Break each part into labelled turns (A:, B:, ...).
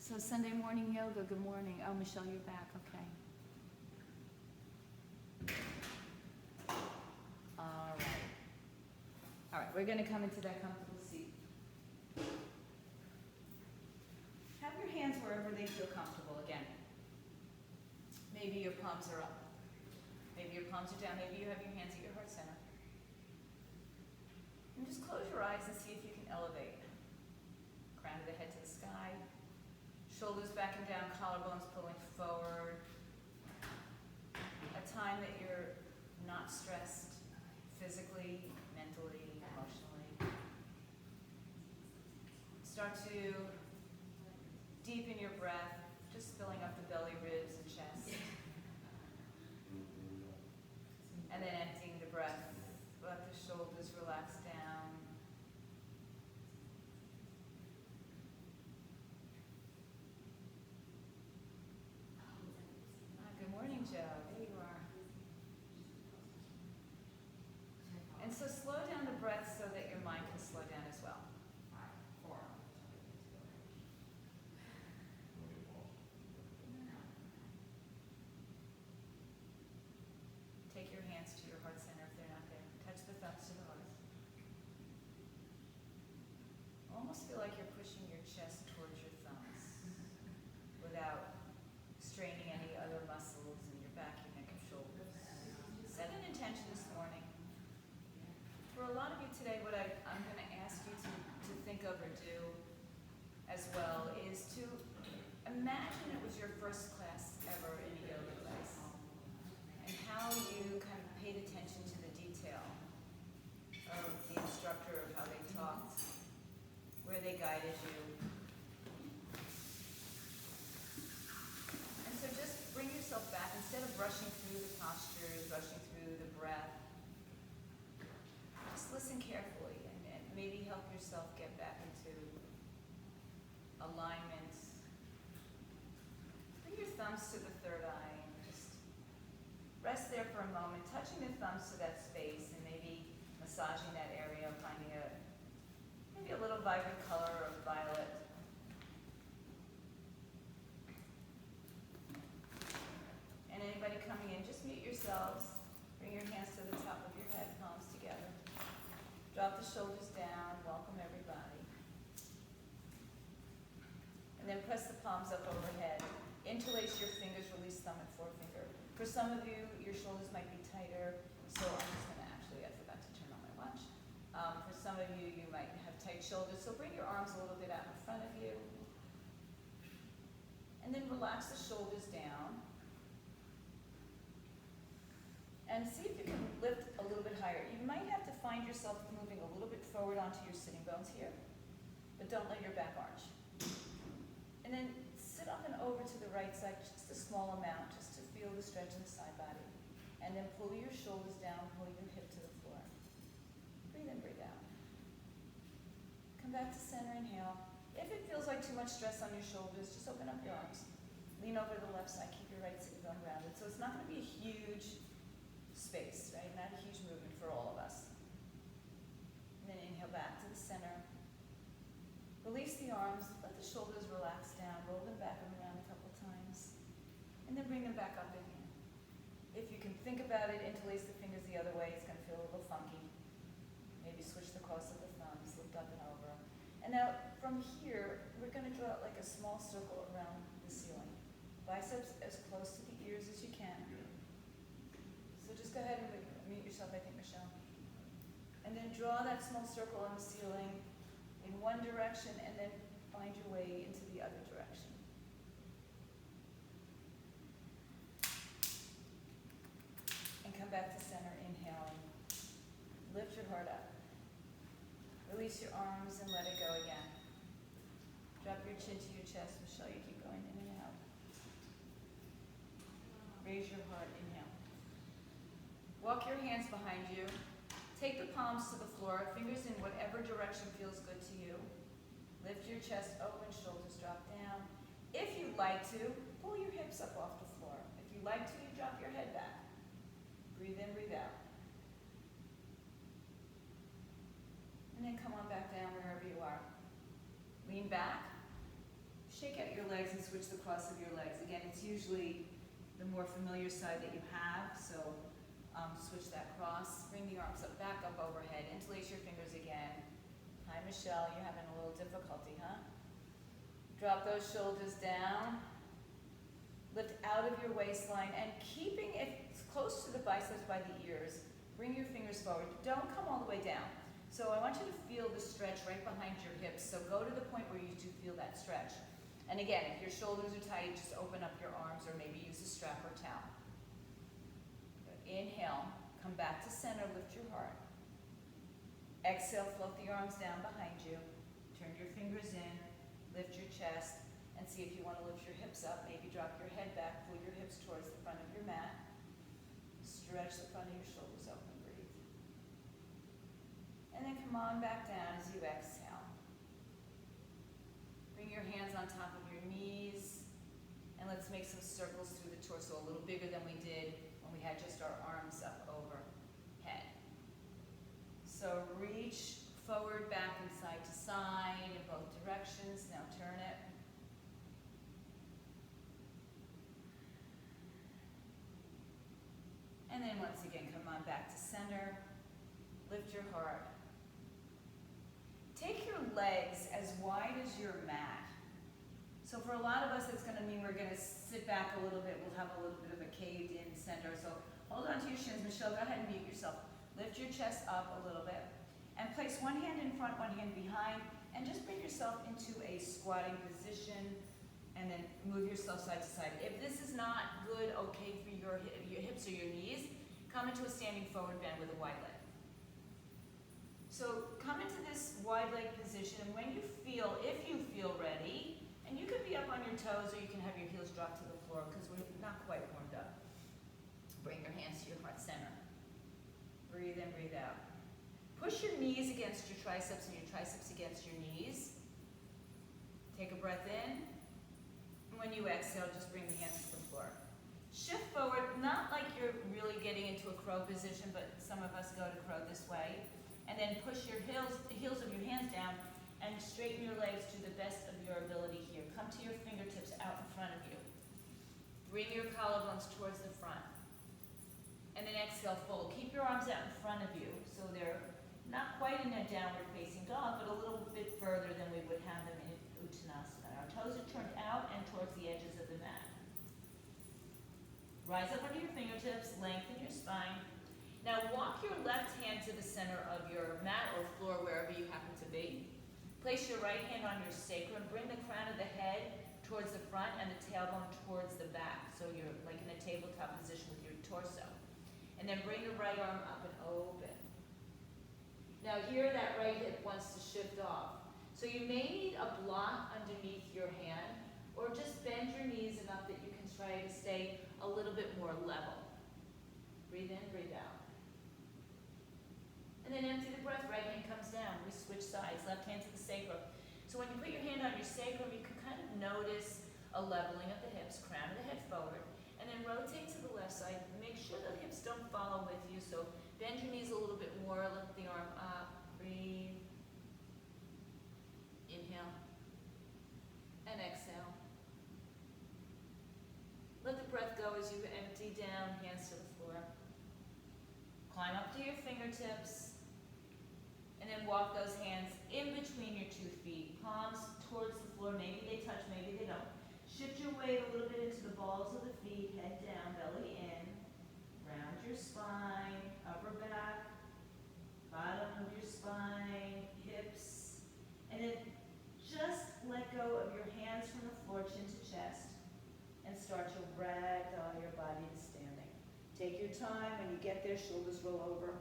A: So Sunday morning yoga, good morning. Oh, Michelle, you're back, okay. All right. All right, we're gonna come into that comfortable seat. Have your hands wherever they feel comfortable again. Maybe your palms are up. Maybe your palms are down. Maybe you have your hands at your heart center. And just close your eyes and see if you can elevate. Crown of the head to the sky. Shoulders back and down, collarbones pulling forward. A time that you're not stressed physically, mentally, emotionally. Start to deepen your breath, just filling up the belly, ribs, and chest. And then emptying the breath. Let the shoulders relax down. Good morning, Joe. There you are. And so slow down the breath so that your mind can slow down as well. Take your hands to your heart center if they're not there. Touch the thumbs to the heart. Almost feel like you're pushing your chest towards your thumbs without straining any other muscles in your back, your neck, and shoulders. Set an intention this morning. For a lot of you today, what I'm going to ask you to think of or do as well is to imagine it was your first class ever in a yoga class and how you kind of paid attention to the detail of the instructor, of how they talked, where they guided you. And so just bring yourself back, instead of rushing through the postures, rushing through the breath, just listen carefully and maybe help yourself get back into alignment. Bring your thumbs to the third eye and just rest there for a moment, touching the thumbs to that space and maybe massaging that area, finding maybe a little vibrant color of violet. And anybody coming in, just mute yourselves. Bring your hands to the top of your head, palms together. Drop the shoulders down, welcome everybody. And then press the palms up overhead. Interlace your fingers, release thumb and forefinger. For some of you, your shoulders might be tighter, so I'm just gonna I forgot to turn on my watch. For some of you, you might have tight shoulders, so bring your arms a little bit out in front of you. And then relax the shoulders down. And see if you can lift a little bit higher. You might have to find yourself moving a little bit forward onto your sitting bones here, but don't let your back arch. And then sit up and over to the right side, just a small amount, just to feel the stretch in the side body. And then pull your shoulders down, pull your hip to the floor. Breathe in, breathe out. Come back to center, inhale. If it feels like too much stress on your shoulders, just open up your arms. Lean over to the left side, keep your right sitting bone rounded. So it's not gonna be a huge space, right? Not a huge movement for all of us. And then inhale back to the center. Release the arms, let the shoulders relax down, roll them back and around a couple times. And then bring them back up in here. If you can think about it, interlace the fingers the other way, it's gonna feel a little funky. Maybe switch the cross of the thumbs, lift up and over. And now from here, we're gonna draw like a small circle around the ceiling. Biceps as close to the ears as you can. So just go ahead and mute yourself, I think, Michelle. And then draw that small circle on the ceiling in one direction and then find your way into the other direction. And come back to center, inhaling. Lift your heart up. Release your arms and let it go again. Drop your chin to your chest. Michelle, you keep going in and out. Raise your heart, inhale. Walk your hands behind you. Take the palms to the floor, fingers in whatever direction feels good to you. Lift your chest open, shoulders drop down. If you'd like to, pull your hips up off the floor. If you'd like to, you drop your head back. Breathe in, breathe out. And then come on back down wherever you are. Lean back. Shake out your legs and switch the cross of your legs. Again, it's usually the more familiar side that you have, so switch that cross. Bring the arms up, back up overhead. Interlace your fingers again. Hi, Michelle, you're having a little difficulty, huh? Drop those shoulders down. Lift out of your waistline and keeping it close to the biceps by the ears. Bring your fingers forward. Don't come all the way down. So I want you to feel the stretch right behind your hips. So go to the point where you do feel that stretch. And again, if your shoulders are tight, just open up your arms or maybe use a strap or towel. Good. Inhale, come back to center, lift your heart. Exhale, float the arms down behind you. Turn your fingers in, lift your chest. And see if you want to lift your hips up. Maybe drop your head back, pull your hips towards the front of your mat. Stretch the front of your shoulders up and breathe. And then come on back down as you exhale. Bring your hands on top of your knees. And let's make some circles through the torso, a little bigger than we did when we had just our arms up overhead. So reach forward, back, and side to side in both directions. Now turn it. And then once again, come on back to center. Lift your heart. Take your legs as wide as your mat. So for a lot of us, it's going to mean we're going to sit back a little bit. We'll have a little bit of a caved in center. So hold on to your shins. Michelle, go ahead and mute yourself. Lift your chest up a little bit. And place one hand in front, one hand behind. And just bring yourself into a squatting position. And then move yourself side to side. If this is not good, okay for your hips or your knees, come into a standing forward bend with a wide leg. So come into this wide leg position, and when you feel, if you feel ready, and you could be up on your toes or you can have your heels drop to the floor because we're not quite warmed up. Bring your hands to your heart center. Breathe in, breathe out. Push your knees against your triceps and your triceps against your knees. Take a breath in. When you exhale, just bring the hands to the floor. Shift forward, not like you're really getting into a crow position, but some of us go to crow this way. And then push your heels of your hands down and straighten your legs to the best of your ability here. Come to your fingertips out in front of you. Bring your collarbones towards the front. And then exhale, fold. Keep your arms out in front of you so they're not quite in a downward facing dog, but a little bit further than we would have them in Uttanasana. Our toes are turned out and towards the edges of the mat. Rise up onto your fingertips, lengthen your spine. Now walk your left hand to the center of your mat or floor, wherever you happen to be. Place your right hand on your sacrum. Bring the crown of the head towards the front and the tailbone towards the back. So you're like in a tabletop position with your torso. And then bring the right arm up and open. Now here that right hip wants to shift off. So you may need a block underneath your hand, or just bend your knees enough that you can try to stay a little bit more level. Breathe in, breathe out. And then empty the breath, right hand comes down. We switch sides, left hand to the sacrum. So when you put your hand on your sacrum, you can kind of notice a leveling of the hips, crown of the head forward, and then rotate to the left side. Make sure the hips don't follow with you, so bend your knees a little bit more, lift the arm up, breathe. Inhale and exhale. Let the breath go as you empty down, hands to the floor. Climb up to your fingertips and then walk those hands in between your 2 feet. Palms towards the floor. Maybe they touch, maybe they don't. Shift your weight a little bit into the balls of the feet, head down, belly in. Round your spine, upper back, bottom of your spine, hips. And then just let go of your hands from the floor, chin to chest, and start to ragdoll your body to standing. Take your time. When you get there, shoulders roll over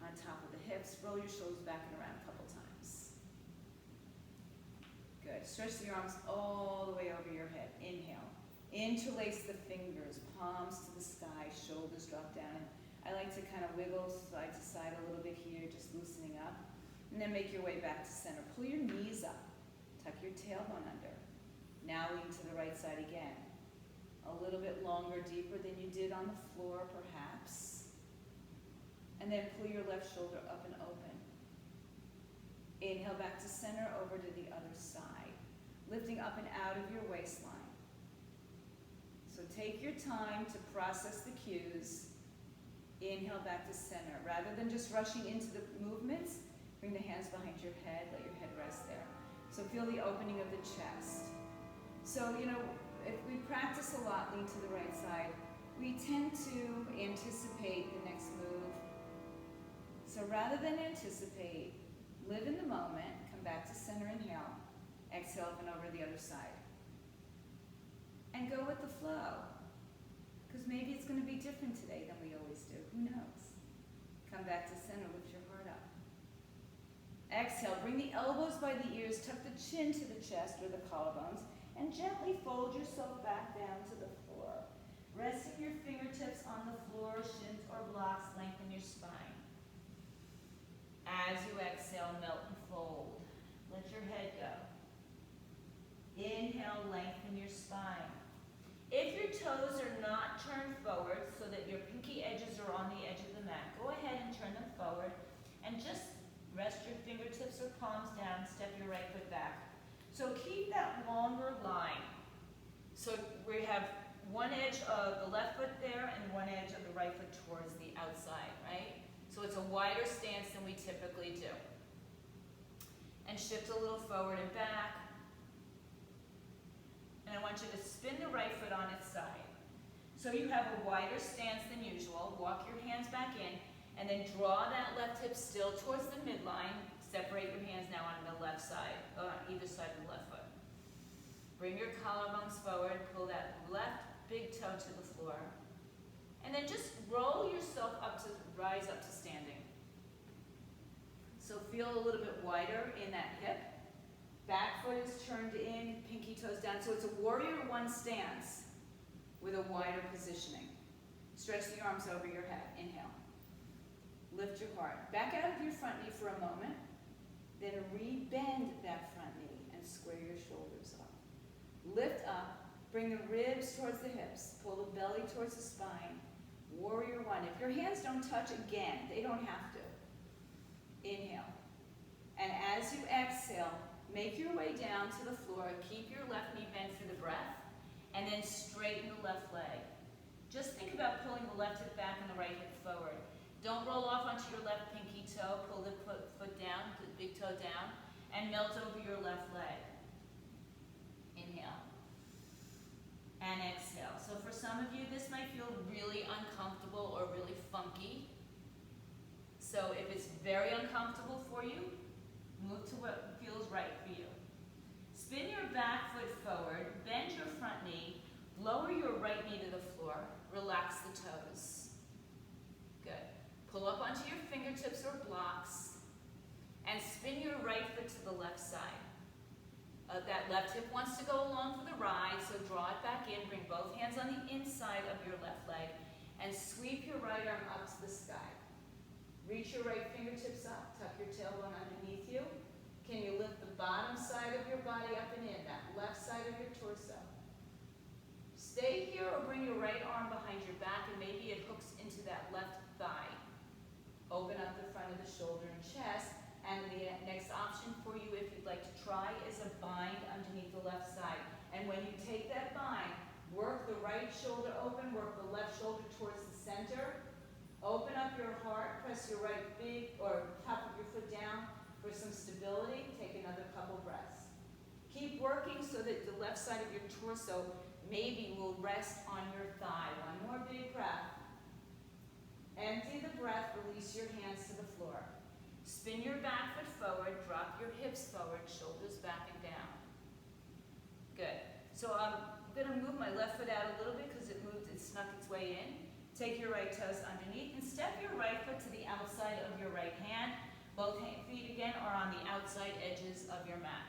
A: on top of the hips. Roll your shoulders back and around a couple times. Good. Stretch the arms all the way over your head. Inhale. Interlace the fingers, palms to the sky, shoulders drop down. I like to kind of wiggle side to side a little bit here, just loosening up. And then make your way back to center. Pull your knees up. Tuck your tailbone under. Now lean to the right side again. A little bit longer, deeper than you did on the floor, perhaps. And then pull your left shoulder up and open. Inhale back to center, over to the other side. Lifting up and out of your waistline. So take your time to process the cues. Inhale back to center. Rather than just rushing into the movements, bring the hands behind your head, let your head rest there. So feel the opening of the chest. So, if we practice a lot, lean to the right side, we tend to anticipate the next move. So rather than anticipate, live in the moment, come back to center, inhale, exhale up and over the other side. And go with the flow. Because maybe it's going to be different today than we always do. Who knows? Come back to center, lift your heart up. Exhale, bring the elbows by the ears, tuck the chin to the chest or the collarbones, and gently fold yourself back down to the floor. Resting your fingertips on the floor, shins or blocks, lengthen your spine. As you exhale, melt and fold. Let your head go. Inhale, lengthen your spine. If your toes are not turned forward so that your pinky edges are on the edge of the mat, go ahead and turn them forward and just rest your fingertips or palms down, step your right foot back. So keep that longer line. So we have one edge of the left foot there and one edge of the right foot towards the outside, right? So it's a wider stance than we typically do. And shift a little forward and back. And I want you to spin the right foot on its side. So you have a wider stance than usual. Walk your hands back in, and then draw that left hip still towards the midline. Separate your hands now on the left side, on either side of the left foot. Bring your collarbones forward, pull that left big toe to the floor. And then just roll yourself up to, rise up to standing. So feel a little bit wider in that hip. Back foot is turned in, pinky toes down. So it's a warrior one stance with a wider positioning. Stretch the arms over your head. Inhale. Lift your heart. Back out of your front knee for a moment. Then re-bend that front knee and square your shoulders up. Lift up. Bring the ribs towards the hips. Pull the belly towards the spine. Warrior one. If your hands don't touch, again, they don't have to. Inhale. And as you exhale, make your way down to the floor. Keep your left knee bent for the breath. And then straighten the left leg. Just think about pulling the left hip back and the right hip forward. Don't roll off onto your left pinky toe. Pull the foot down, the big toe down, and melt over your left leg. Inhale. And exhale. So for some of you, this might feel really uncomfortable or really funky. So if it's very uncomfortable for you, move to what feels right for you. Spin your back foot forward, bend your front knee, lower your right knee to the floor, relax the toes. Good. Pull up onto your fingertips or blocks, and spin your right foot to the left side. That left hip wants to go along for the ride, so draw it back in, bring both hands on the inside of your left leg, and sweep your right arm up to the sky. Reach your right fingertips up, tuck your tailbone underneath you. Can you lift the bottom side of your body up and in, that left side of your torso? Stay here or bring your right arm behind your back and maybe it hooks into that left thigh. Open up the front of the shoulder and chest. And the next option for you, if you'd like to try, is a bind underneath the left side. And when you take that bind, work the right shoulder open, work the left shoulder towards the center. Open up your heart, press your right big or top of your foot down for some stability. Take another couple breaths. Keep working so that the left side of your torso maybe will rest on your thigh. One more big breath. Empty the breath, release your hands to the floor. Spin your back foot forward, drop your hips forward, shoulders back and down. Good. So I'm going to move my left foot out a little bit because it snuck its way in. Take your right toes underneath and step your right foot to the outside of your right hand. Both feet again are on the outside edges of your mat.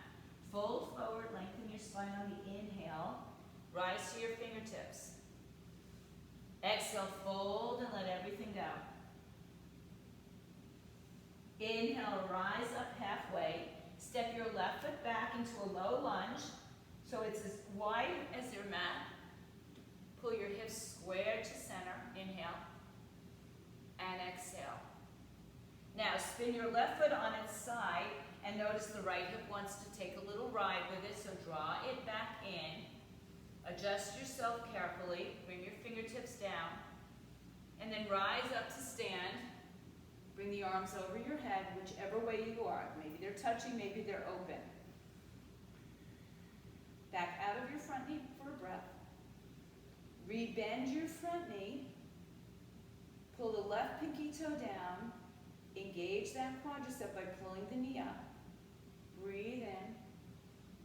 A: Fold forward, lengthen your spine on the inhale. Rise to your fingertips. Exhale, fold and let everything go. Inhale, rise up halfway. Step your left foot back into a low lunge. So it's as wide as your mat. Pull your hips square to center. Inhale. And exhale. Now spin your left foot on its side and notice the right hip wants to take a little little ride with it, so draw it back in. Adjust yourself carefully. Bring your fingertips down. And then rise up to stand. Bring the arms over your head, whichever way you are. Maybe they're touching, maybe they're open. Back out of your front knee for a breath. Rebend your front knee. Pull the left pinky toe down. Engage that quadricep by pulling the knee up. Breathe in.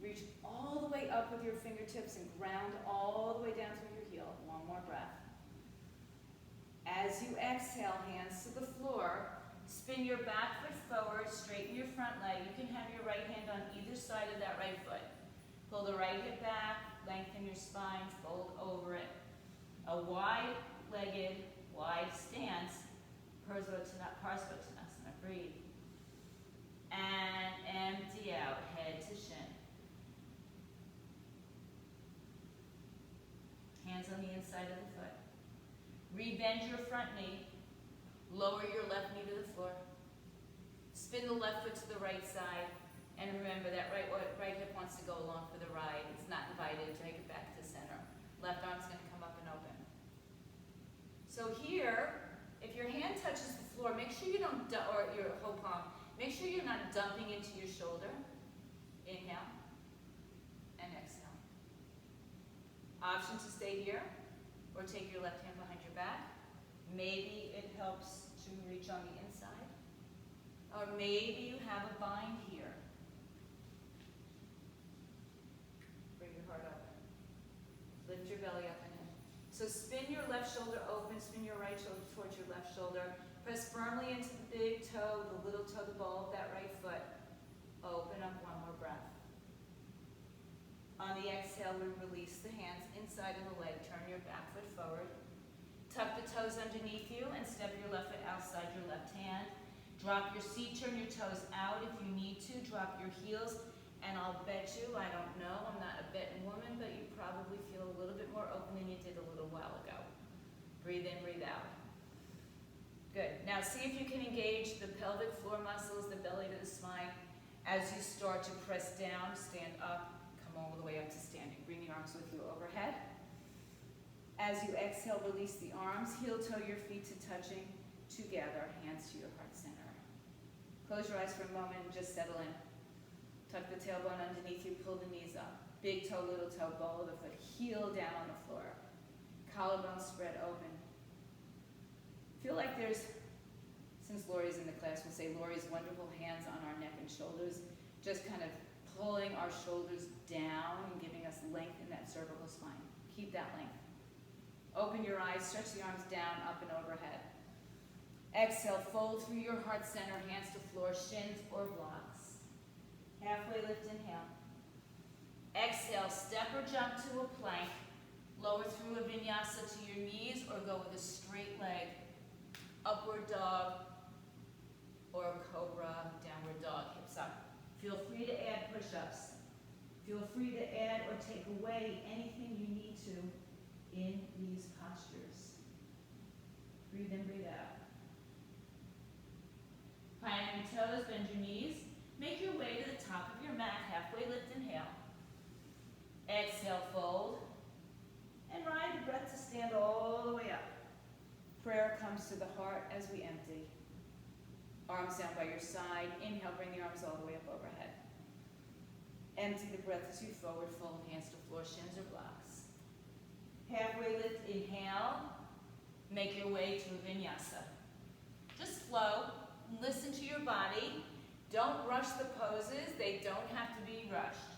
A: Reach all the way up with your fingertips and ground all the way down through your heel. One more breath. As you exhale, hands to the floor. Spin your back foot forward, straighten your front leg. You can have your right hand on either side of that right foot. Pull the right hip back, lengthen your spine, fold over it. A wide-legged, wide stance, Parsvottanasana. Breathe. And empty out, head to shin. Hands on the inside of the foot. Rebend your front knee. Lower your left knee to the floor. Spin the left foot to the right side. And remember that right hip wants to go along for the ride. It's not invited. Take it back to center. Left arm's going to come up and open. So here, if your hand touches the floor, make sure you don't, or your whole palm, make sure you're not dumping into your shoulder. Inhale and exhale. Option to stay here or take your left hand behind your back. Maybe it helps to reach on the inside. Or maybe you have a bind here. Bring your heart open. Lift your belly up and in. So spin your left shoulder open, spin your right shoulder towards your left shoulder. Press firmly into the big toe, the little toe, the ball of that right foot. Open up, one more breath. On the exhale, we release the hands inside of the leg. Turn your back foot forward. Tuck the toes underneath you and step your left foot outside your left hand. Drop your seat, turn your toes out if you need to. Drop your heels, and I'll bet you, I don't know, I'm not a betting woman, but you probably feel a little bit more open than you did a little while ago. Breathe in, breathe out. Good. Now see if you can engage the pelvic floor muscles, the belly to the spine. As you start to press down, stand up, come all the way up to standing. Bring the arms with you overhead. As you exhale, release the arms, heel toe your feet to touching, together, hands to your heart center. Close your eyes for a moment and just settle in. Tuck the tailbone underneath you, pull the knees up. Big toe, little toe, ball of the foot, heel down on the floor. Collarbone spread open. Feel like there's, since Lori's in the class, we'll say Lori's wonderful hands on our neck and shoulders, just kind of pulling our shoulders down and giving us length in that cervical spine. Keep that length. Open your eyes, stretch the arms down, up and overhead. Exhale, fold through your heart center, hands to floor, shins or blocks. Halfway lift, inhale. Exhale, step or jump to a plank. Lower through a vinyasa to your knees or go with a straight leg. Upward dog or cobra, downward dog, hips up. Feel free to add push-ups. Feel free to add or take away anything you need to in these postures. Breathe in, breathe out. Plant your toes, bend your knees. Make your way to the top of your mat, halfway lift, inhale. Exhale, fold. And ride the breath to stand all the way up. Prayer comes to the heart as we empty. Arms down by your side. Inhale, bring the arms all the way up overhead. Empty the breath as you forward fold, hands to floor, shins or blocks. Halfway lift, inhale. Make your way to a vinyasa. Just flow, listen to your body. Don't rush the poses, they don't have to be rushed.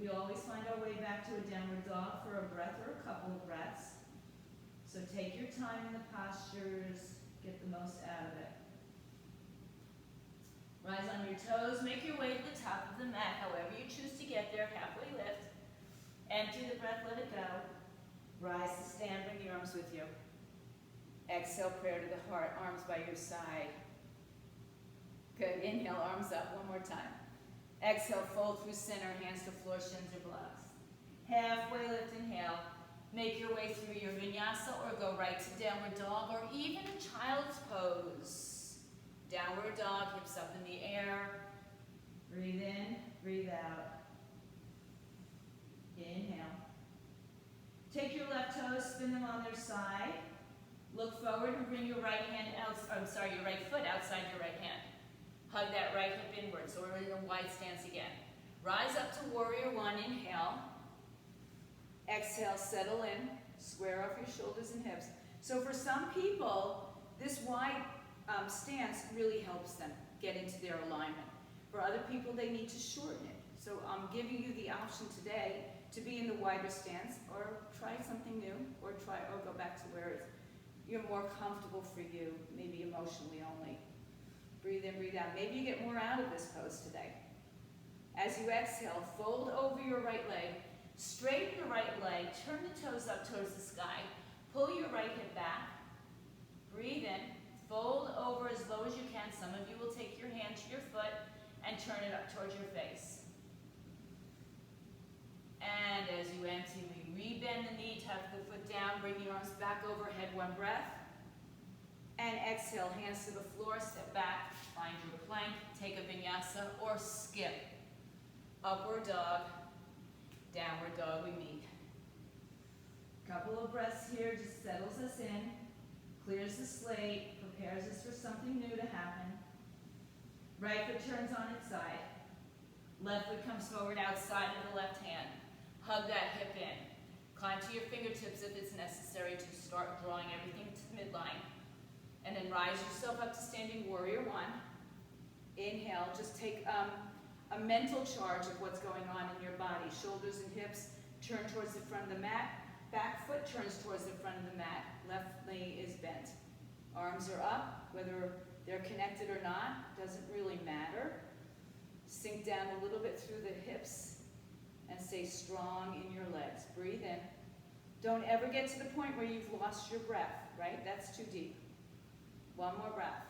A: We always find our way back to a downward dog for a breath or a couple of breaths. So take your time in the postures, get the most out of it. Rise on your toes, make your way to the top of the mat, however you choose to get there, halfway lift. Empty the breath, let it go. Rise to stand, bring the arms with you. Exhale, prayer to the heart, arms by your side. Good, inhale, arms up, one more time. Exhale, fold through center, hands to floor, shins or blocks. Halfway lift, inhale. Make your way through your vinyasa or go right to downward dog or even child's pose. Downward dog, hips up in the air. Breathe in, breathe out. spin them on their side. Look forward and bring your right hand out, your right foot outside your right hand. Hug that right hip inward, so we're in a wide stance again. Rise up to warrior one, inhale. Exhale, settle in, square off your shoulders and hips. So for some people, this wide stance really helps them get into their alignment. For other people, they need to shorten it. So I'm giving you the option today to be in the wider stance, or try something new, or go back to where you're more comfortable for you, maybe emotionally only. Breathe in, breathe out. Maybe you get more out of this pose today. As you exhale, fold over your right leg, straighten the right leg, turn the toes up towards the sky, pull your right hip back, breathe in, fold over as low as you can. Some of you will take your hand to your foot and turn it up towards your face. And as you empty, we rebend the knee, tuck the foot down, bring your arms back overhead, one breath. And exhale, hands to the floor, step back, find your plank, take a vinyasa or skip. Upward dog, downward dog, we meet. Couple of breaths here, just settles us in, clears the slate, prepares us for something new to happen. Right foot turns on its side. Left foot comes forward outside of the left hand. Hug that hip in. Climb to your fingertips if it's necessary to start drawing everything to the midline. And then rise yourself up to standing warrior one. Inhale, just take a mental charge of what's going on in your body. Shoulders and hips turn towards the front of the mat. Back foot turns towards the front of the mat. Left knee is bent. Arms are up, whether they're connected or not, doesn't really matter. Sink down a little bit through the hips and stay strong in your legs. Breathe in. Don't ever get to the point where you've lost your breath, right? That's too deep. One more breath.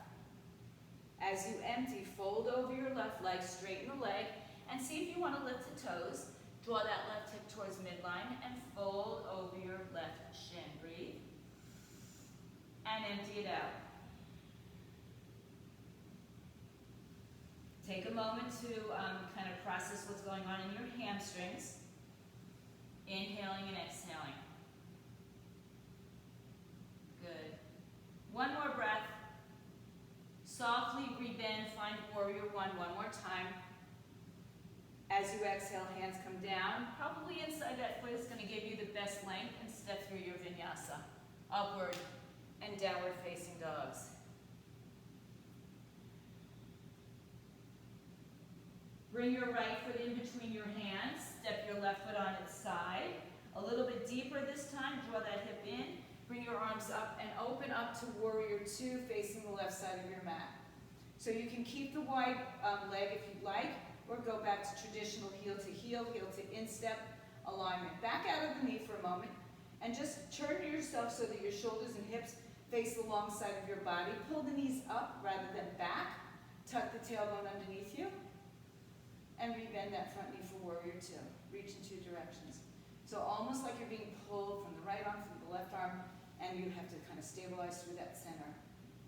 A: As you empty, fold over your left leg, straighten the leg, and see if you want to lift the toes. Draw that left hip towards midline and fold over your left shin. Breathe. And empty it out. Take a moment to kind of process what's going on in your hamstrings. Inhaling and exhaling. Good. One more breath. Softly rebend, find warrior one more time. As you exhale, hands come down. Probably inside that foot is going to give you the best length, and step through your vinyasa. Upward and downward facing dogs. Bring your right foot in between your hands. Step your left foot on its side. A little bit deeper this time. Draw that hip in. Bring your arms up and open up to warrior two, facing the left side of your mat. So you can keep the wide leg if you'd like, or go back to traditional heel to instep alignment. Back out of the knee for a moment, and just turn yourself so that your shoulders and hips face the long side of your body. Pull the knees up rather than back. Tuck the tailbone underneath you. And rebend that front knee for warrior two. Reach in two directions. So almost like you're being pulled from the right arm, from the left arm, and you have to kind of stabilize through that center.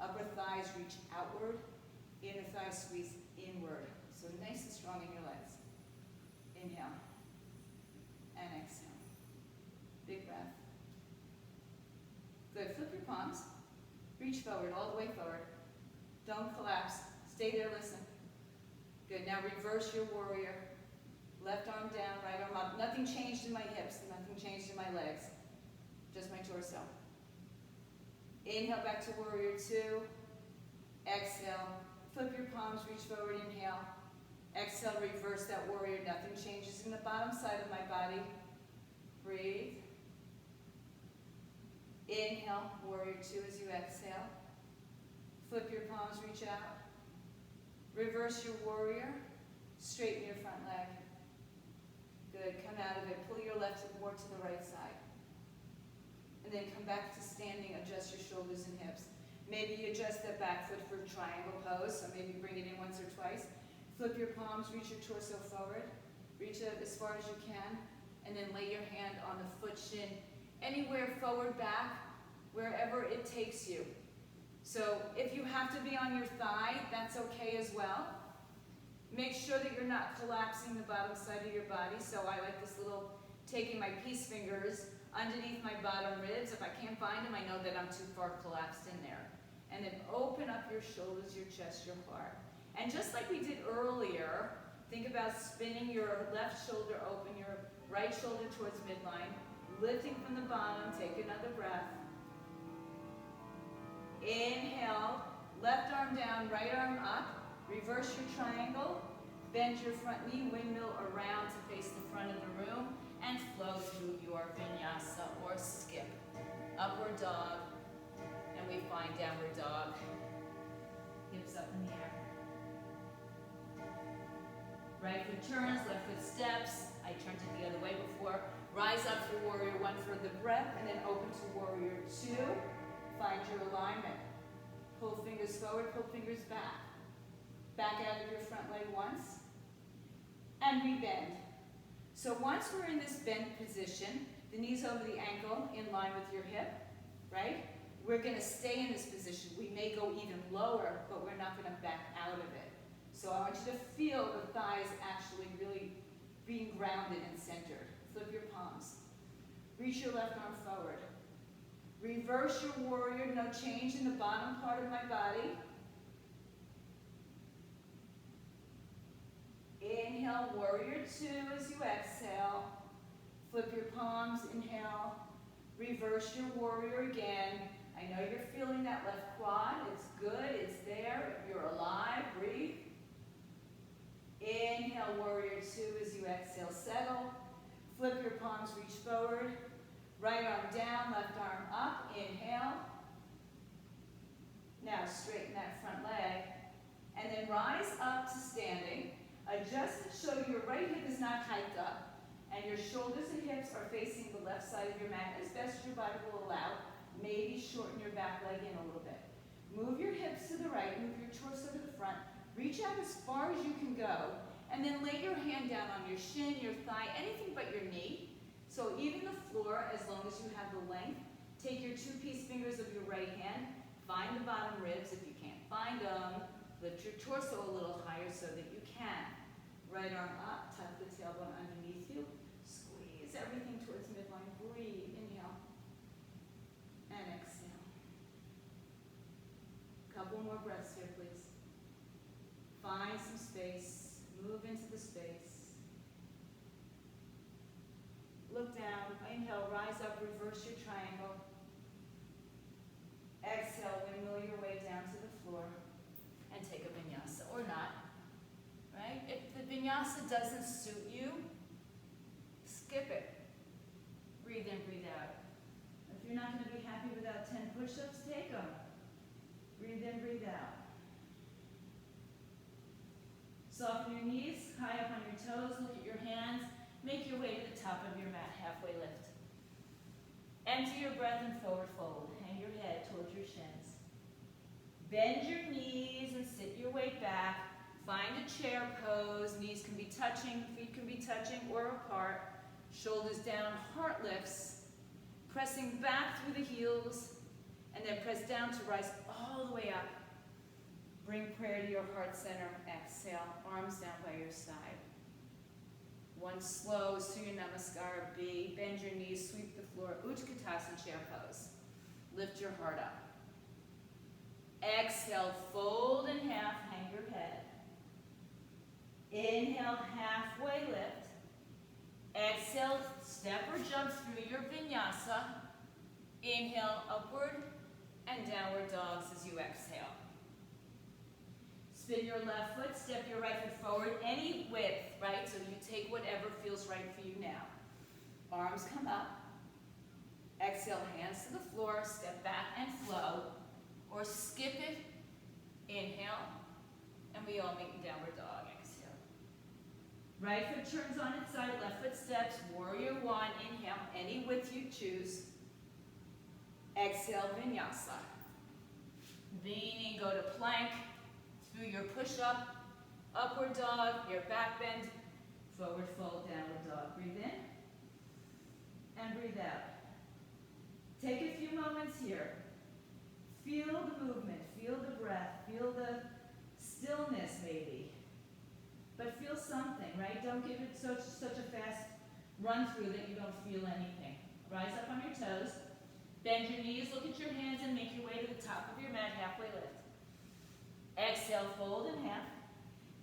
A: Upper thighs reach outward, inner thighs squeeze inward. So nice and strong in your legs. Inhale. And exhale. Big breath. Good. Flip your palms. Reach forward, all the way forward. Don't collapse. Stay there, listen. Good. Now reverse your warrior. Left arm down, right arm up. Nothing changed in my hips. Nothing changed in my legs. Just my torso. Inhale back to warrior two. Exhale. Flip your palms, reach forward, inhale. Exhale, reverse that warrior. Nothing changes in the bottom side of my body. Breathe. Inhale, warrior two as you exhale. Flip your palms, reach out. Reverse your warrior. Straighten your front leg. Good. Come out of it. Pull your left hip more to the right side. And then come back to standing. Adjust your shoulders and hips. Maybe you adjust that back foot for triangle pose, so maybe bring it in once or twice. Flip your palms, reach your torso forward. Reach out as far as you can. And then lay your hand on the foot shin. Anywhere forward, back, wherever it takes you. So if you have to be on your thigh, that's okay as well. Make sure that you're not collapsing the bottom side of your body. So I like this little taking my peace fingers underneath my bottom ribs. If I can't find them, I know that I'm too far collapsed in there. And then open up your shoulders, your chest, your heart. And just like we did earlier, think about spinning your left shoulder open, your right shoulder towards midline, lifting from the bottom. Take another breath. Inhale, left arm down, right arm up. Reverse your triangle. Bend your front knee, windmill around to face the front of the room, and flow through your vinyasa or skip. Upward dog, and we find downward dog. Hips up in the air. Right foot turns, left foot steps. I turned it the other way before. Rise up through warrior one for the breath, and then open to warrior two. Find your alignment. Pull fingers forward, pull fingers back. Back out of your front leg once, and rebend. So once we're in this bent position, the knees over the ankle in line with your hip, right? We're gonna stay in this position. We may go even lower, but we're not gonna back out of it. So I want you to feel the thighs actually really being grounded and centered. Flip your palms. Reach your left arm forward. Reverse your warrior, no change in the bottom part of my body. Inhale, warrior two as you exhale. Flip your palms, inhale. Reverse your warrior again. I know you're feeling that left quad. It's good, it's there. You're alive, breathe. Inhale, warrior two as you exhale, settle. Flip your palms, reach forward. Right arm down, left arm up. Inhale. Now straighten that front leg. And then rise up to standing. Adjust it so your right hip is not hiked up, and your shoulders and hips are facing the left side of your mat as best your body will allow. Maybe shorten your back leg in a little bit. Move your hips to the right, move your torso to the front. Reach out as far as you can go, and then lay your hand down on your shin, your thigh, anything but your knee. So even the floor, as long as you have the length. Take your two peace fingers of your right hand, find the bottom ribs if you can't find them. Lift your torso a little higher so that you can. Right arm up, tuck the tailbone underneath you. Squeeze everything towards midline. Breathe. Inhale. And exhale. Couple more breaths here, please. Find some space. Move into the space. Look down. Inhale, rise up, reverse your triangle. Exhale, windmill your way down to the floor. And take a vinyasa, or not. Right? If the vinyasa doesn't suit you, skip it. Breathe in, breathe out. If you're not going to be happy without 10 push-ups, take them. Breathe in, breathe out. Soften your knees, high up on your toes, look at your hands. Make your way to the top of your mat, halfway lift. Empty your breath and forward fold. Hang your head towards your shins. Bend your knees and sit your weight back. Find a chair pose. Knees can be touching, feet can be touching or apart. Shoulders down, heart lifts. Pressing back through the heels, and then press down to rise all the way up. Bring prayer to your heart center. Exhale, arms down by your side. One slow, Surya Namaskar B. Bend your knees, sweep the floor. Utkatasana chair pose. Lift your heart up. Exhale, fold in half, hang your head. Inhale, halfway lift. Exhale, step or jump through your vinyasa. Inhale, upward and downward dogs as you exhale. Spin your left foot, step your right foot forward, any width, right? So you take whatever feels right for you now. Arms come up. Exhale, hands to the floor, step back and flow. Or skip it, inhale, and we all meet in downward dog, exhale. Right foot turns on its side, left foot steps, warrior one, inhale, any width you choose. Exhale, vinyasa. Leaning, go to plank, through your push-up, upward dog, your back bend, forward fold, downward dog. Breathe in, and breathe out. Take a few moments here. Feel the movement, feel the breath, feel the stillness maybe. But feel something, right? Don't give it such a fast run through that you don't feel anything. Rise up on your toes. Bend your knees, look at your hands, and make your way to the top of your mat, halfway lift. Exhale, fold in half.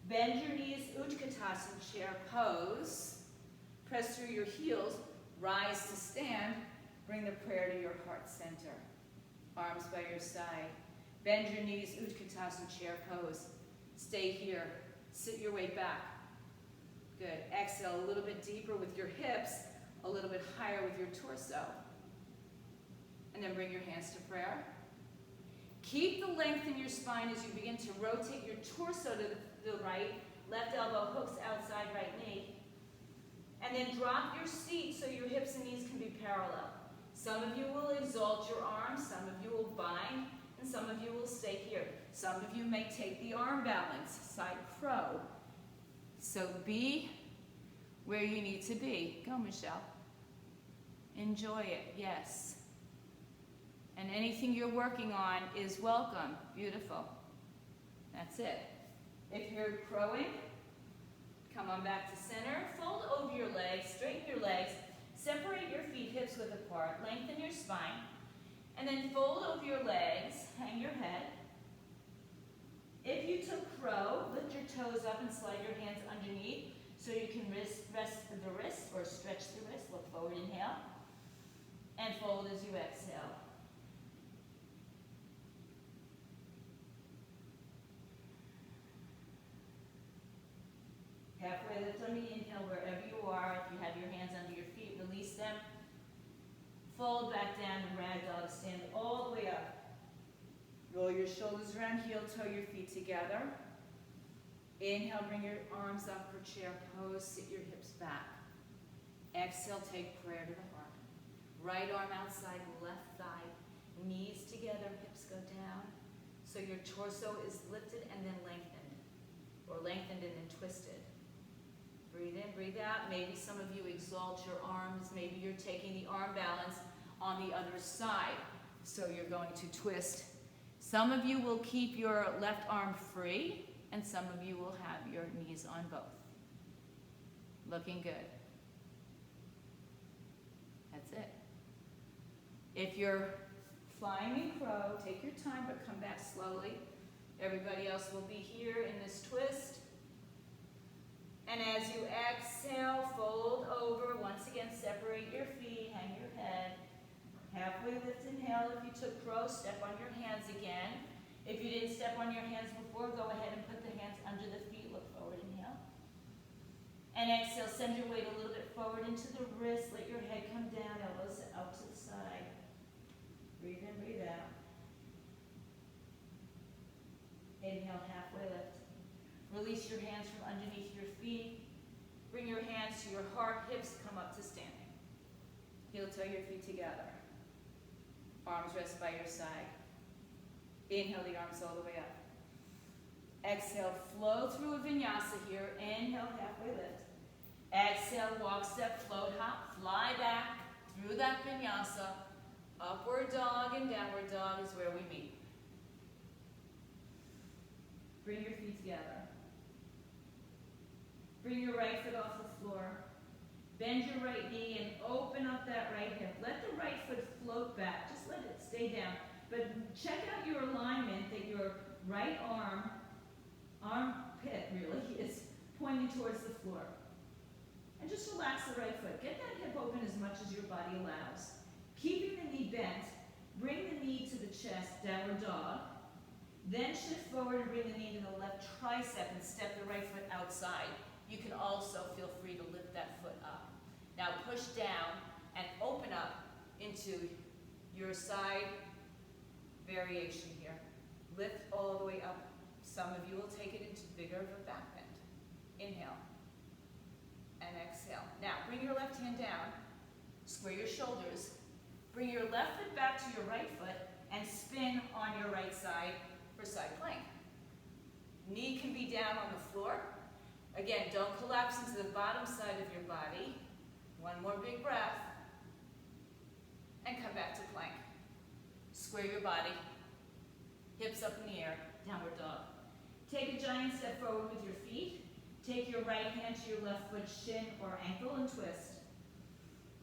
A: Bend your knees, Utkatasana, chair pose. Press through your heels, rise to stand. Bring the prayer to your heart center. Arms by your side. Bend your knees, Utkatasana, chair pose. Stay here. Sit your way back. Good. Exhale a little bit deeper with your hips, a little bit higher with your torso. And then bring your hands to prayer. Keep the length in your spine as you begin to rotate your torso to the right. Left elbow hooks outside right knee. And then drop your seat so your hips and knees can be parallel. Some of you will exalt your arms, some of you will bind, and some of you will stay here. Some of you may take the arm balance, side crow. So be where you need to be. Go, Michelle. Enjoy it, yes. And anything you're working on is welcome. Beautiful. That's it. If you're crowing, come on back to center. Fold over your legs, straighten your legs, separate your feet hips width apart, lengthen your spine, and then fold over your legs, hang your head. If you took crow, lift your toes up and slide your hands underneath so you can rest the wrists or stretch the wrists. Look forward, inhale, and fold as you exhale. Halfway lift on the inhale wherever you are. If you have your hands under your feet, release them. Fold back down and ragdoll, stand all the way up. Roll your shoulders around, heel toe your feet together. Inhale, bring your arms up for chair pose, sit your hips back. Exhale, take prayer to the heart. Right arm outside, left thigh, knees together, hips go down. So your torso is lifted and then lengthened, or lengthened and then twisted. Breathe in, breathe out. Maybe some of you exalt your arms. Maybe you're taking the arm balance on the other side. So you're going to twist. Some of you will keep your left arm free, and some of you will have your knees on both. Looking good. That's it. If you're flying in crow, take your time, but come back slowly. Everybody else will be here in this twist. And as you exhale, fold over. Once again, separate your feet, hang your head. Halfway lift, inhale. If you took crow, step on your hands again. If you didn't step on your hands before, go ahead and put the hands under the feet. Look forward, inhale. And exhale, send your weight a little bit forward into the wrist. Let your head come down, elbows out to the side. Breathe in, breathe out. Inhale, halfway lift. Release your hands from underneath your feet. Bring your hands to your heart, hips come up to standing. Heel toe your feet together. Arms rest by your side. Inhale the arms all the way up. Exhale, flow through a vinyasa here. Inhale, halfway lift. Exhale, walk, step, float, hop, fly back through that vinyasa. Upward dog and downward dog is where we meet. Bring your feet together. Bring your right foot off the floor. Bend your right knee and open up that right hip. Let the right foot float back. Just let it stay down. But check out your alignment that your right armpit really, is pointing towards the floor. And just relax the right foot. Get that hip open as much as your body allows. Keeping the knee bent, bring the knee to the chest, downward dog. Then shift forward and bring the knee to the left tricep and step the right foot outside. You can also feel free to lift that foot up. Now push down and open up into your side variation here. Lift all the way up. Some of you will take it into bigger of a back bend. Inhale and exhale. Now bring your left hand down, square your shoulders, bring your left foot back to your right foot and spin on your right side for side plank. Knee can be down on the floor. Again, don't collapse into the bottom side of your body. One more big breath. And come back to plank. Square your body. Hips up in the air. Downward dog. Take a giant step forward with your feet. Take your right hand to your left foot, shin or ankle, and twist.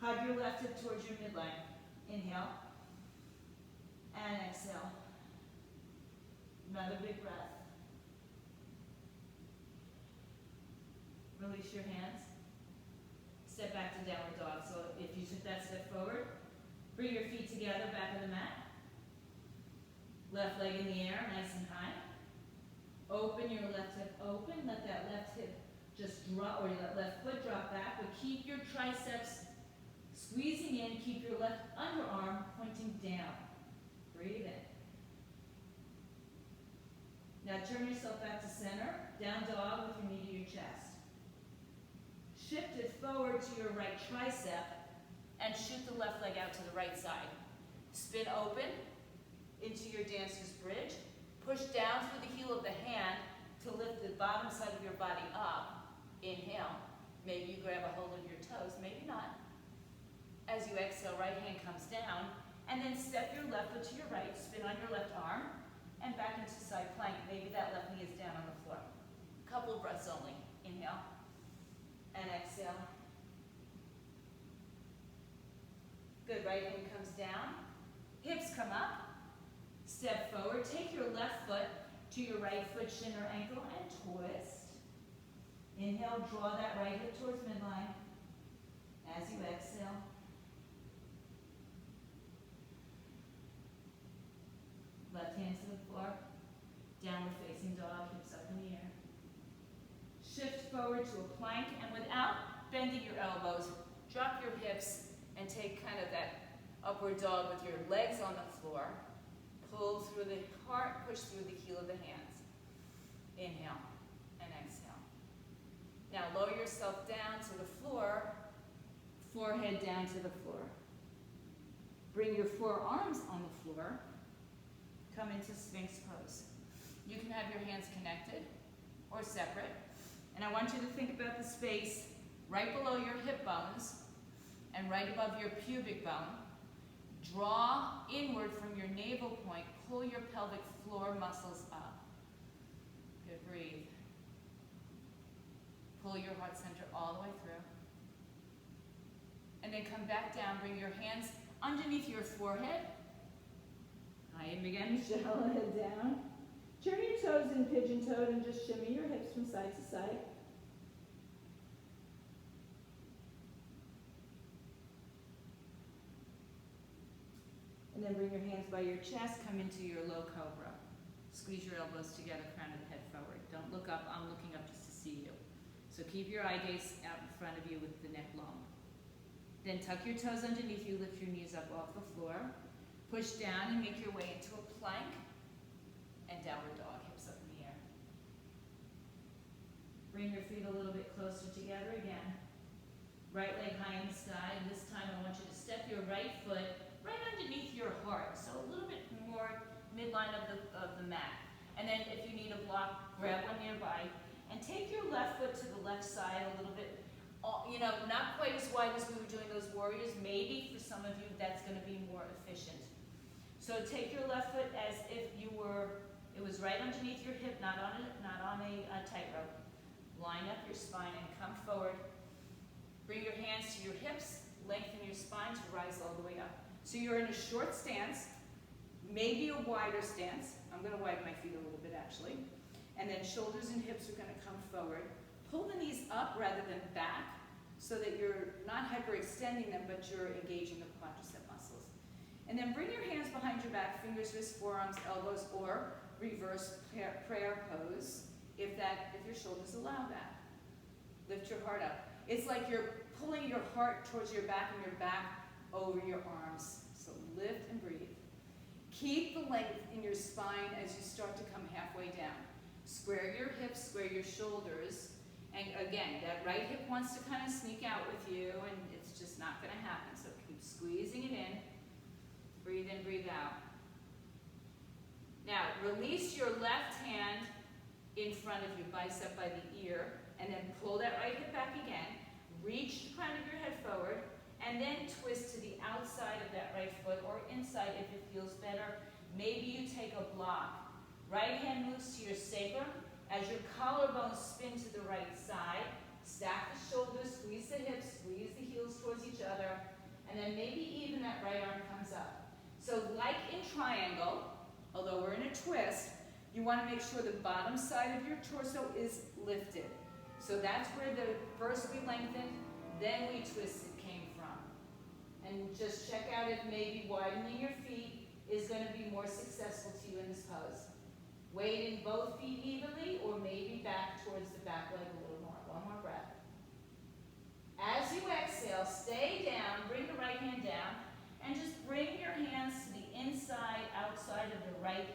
A: Hug your left hip towards your midline. Inhale. And exhale. Another big breath. Release your hands. Step back to downward dog. So if you took that step forward, bring your feet together, back of the mat. Left leg in the air, nice and high. Open your left hip open. Let that left hip just drop, or that left foot drop back, but keep your triceps squeezing in. Keep your left underarm pointing down. Breathe in. Now turn yourself back to center. Down dog with your knee to your chest. Shift it forward to your right tricep and shoot the left leg out to the right side. Spin open into your dancer's bridge. Push down through the heel of the hand to lift the bottom side of your body up. Inhale. Maybe you grab a hold of your toes, maybe not. As you exhale, right hand comes down, and then step your left foot to your right, spin on your left arm, and back into side plank. Maybe that left knee is down on the floor. Couple of breaths only. Inhale. And exhale. Good, right hand comes down. Hips come up. Step forward. Take your left foot to your right foot, shin or ankle, and twist. Inhale, draw that right hip towards midline. As you exhale. Left hand to the floor. Downward facing dog, hips up in the air. Shift forward to a plank, and without bending your elbows, drop your hips and take kind of that upward dog with your legs on the floor. Pull through the heart, push through the heel of the hands. Inhale and exhale. Now lower yourself down to the floor, forehead down to the floor. Bring your forearms on the floor. Come into Sphinx pose. You can have your hands connected or separate. And I want you to think about the space right below your hip bones and right above your pubic bone. Draw inward from your navel point. Pull your pelvic floor muscles up. Good, breathe. Pull your heart center all the way through. And then come back down. Bring your hands underneath your forehead. High and again, shallow head down. Turn your toes in pigeon-toed and just shimmy your hips from side to side. And then bring your hands by your chest, come into your low cobra. Squeeze your elbows together, crown of the head forward. Don't look up, I'm looking up just to see you. So keep your eye gaze out in front of you with the neck long. Then tuck your toes underneath you, lift your knees up off the floor. Push down and make your way into a plank and downward dog, hips up in the air. Bring your feet a little bit closer together again. Right leg high in the sky, and this time I want you to step your right foot right underneath your heart, so a little bit more midline of the mat. And then if you need a block, grab one nearby, and take your left foot to the left side a little bit, not quite as wide as we were doing those warriors. Maybe for some of you that's going to be more efficient. So take your left foot as if it was right underneath your hip, not on a tightrope. Line up your spine and come forward. Bring your hands to your hips, lengthen your spine to rise all the way up. So you're in a short stance, maybe a wider stance. I'm going to widen my feet a little bit actually. And then shoulders and hips are going to come forward. Pull the knees up rather than back so that you're not hyperextending them, but you're engaging the quadricep muscles. And then bring your hands behind your back, fingers, wrists, forearms, elbows, or reverse prayer pose if your shoulders allow that. Lift your heart up. It's like you're pulling your heart towards your back and your back over your arms. So lift and breathe. Keep the length in your spine as you start to come halfway down. Square your hips, square your shoulders. And again, that right hip wants to kind of sneak out with you, and it's just not going to happen. So keep squeezing it in. Breathe in, breathe out. Now, release your left hand in front of you, bicep by the ear, and then pull that right hip back again. Reach the crown of your head forward, and then twist to the outside of that right foot, or inside if it feels better. Maybe you take a block. Right hand moves to your sacrum. As your collarbones spin to the right side, stack the shoulders, squeeze the hips, squeeze the heels towards each other. And then maybe even that right arm comes up. So like in triangle, although we're in a twist, you want to make sure the bottom side of your torso is lifted. So that's where the first we lengthened, then we twisted came from. And just check out if maybe widening your feet is going to be more successful to you in this pose. Weight in both feet evenly, or maybe back towards the back leg a little more. One more breath. As you exhale, stay down, bring the right hand down, and just bring your hands to the inside, outside of the right